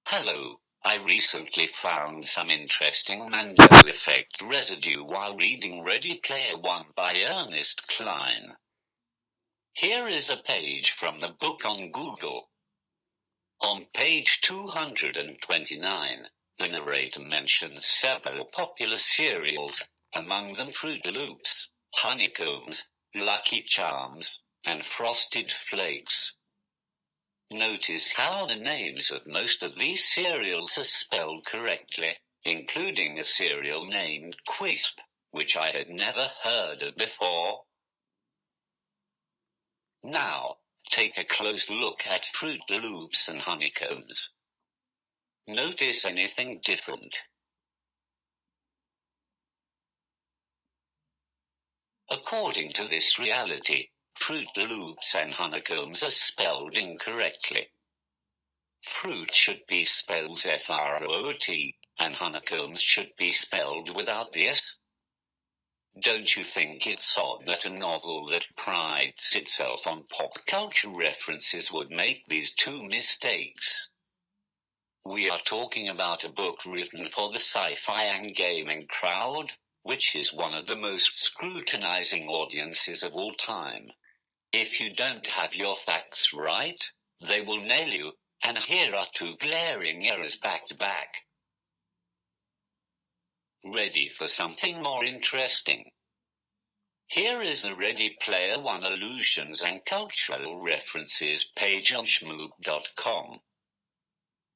Hello, I recently found some interesting Mandela Effect residue while reading Ready Player One by Ernest Cline. Here is a page from the book on Google. On page 229, the narrator mentions several popular cereals, among them Froot Loops, Honeycombs, Lucky Charms, and Frosted Flakes. Notice how the names of most of these cereals are spelled correctly, including a cereal named Quisp, which I had never heard of before. Now, take a close look at Froot Loops and Honeycombs. Notice anything different? According to this reality, Froot Loops and Honeycombs are spelled incorrectly. Fruit should be spelled F-R-O-T, and honeycombs should be spelled without the S. Don't you think it's odd that a novel that prides itself on pop culture references would make these two mistakes? We are talking about a book written for the sci-fi and gaming crowd, which is one of the most scrutinizing audiences of all time. If you don't have your facts right, they will nail you. And here are two glaring errors back to back. Ready for something more interesting? Here is the Ready Player One allusions and cultural references page on shmoop.com.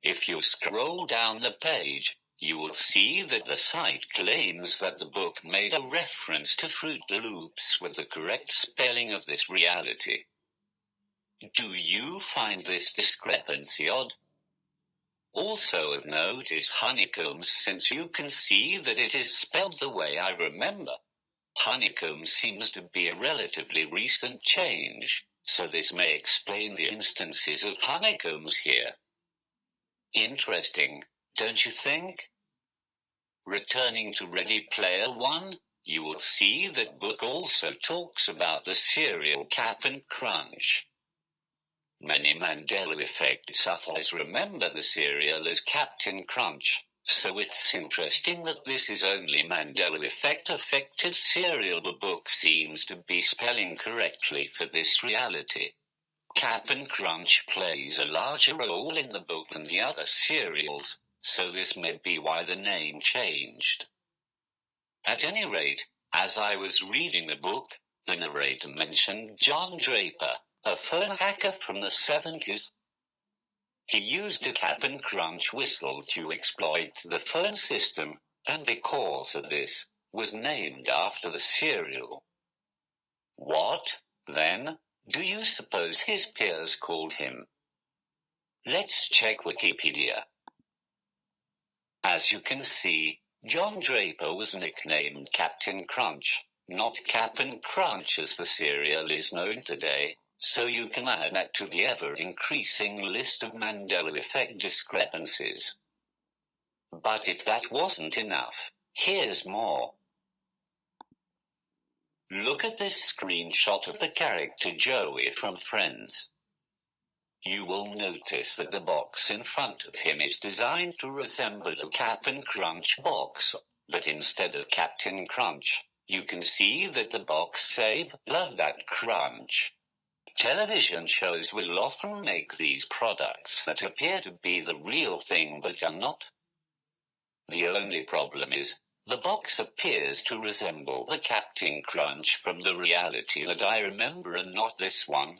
If you scroll down the page, you will see that the site claims that the book made a reference to Froot Loops with the correct spelling of this reality. Do you find this discrepancy odd? Also of note is honeycombs, since you can see that it is spelled the way I remember. Honeycomb seems to be a relatively recent change, so this may explain the instances of honeycombs here. Interesting, don't you think? Returning to Ready Player One, you will see that book also talks about the cereal Cap'n Crunch. Many Mandela Effect sufferers remember the cereal as Captain Crunch, so it's interesting that this is only Mandela Effect affected cereal the book seems to be spelling correctly for this reality. Cap'n Crunch plays a larger role in the book than the other cereals, so this may be why the name changed. At any rate, as I was reading the book, the narrator mentioned John Draper, a phone hacker from the 70s. He used a Cap'n Crunch whistle to exploit the phone system, and because of this, was named after the cereal. What, then, do you suppose his peers called him? Let's check Wikipedia. As you can see, John Draper was nicknamed Captain Crunch, not Cap'n Crunch as the cereal is known today. So you can add that to the ever-increasing list of Mandela Effect discrepancies. But if that wasn't enough, here's more. Look at this screenshot of the character Joey from Friends. You will notice that the box in front of him is designed to resemble a Cap'n Crunch box, but instead of Captain Crunch, you can see that the box says, "Love that crunch." Television shows will often make these products that appear to be the real thing but are not. The only problem is, the box appears to resemble the Captain Crunch from the reality that I remember and not this one.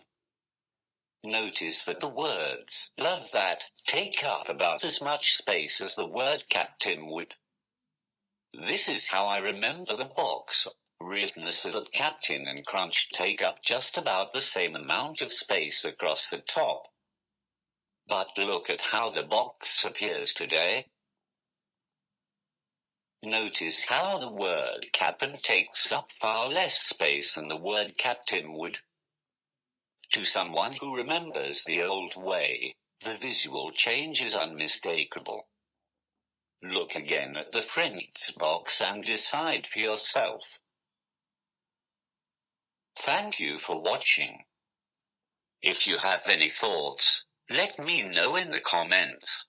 Notice that the words "love that" take up about as much space as the word Captain would. This is how I remember the box, written so that Captain and Crunch take up just about the same amount of space across the top. But look at how the box appears today. Notice how the word Cap'n takes up far less space than the word Captain would. To someone who remembers the old way, the visual change is unmistakable. Look again at the Friends box and decide for yourself. Thank you for watching. If you have any thoughts, let me know in the comments.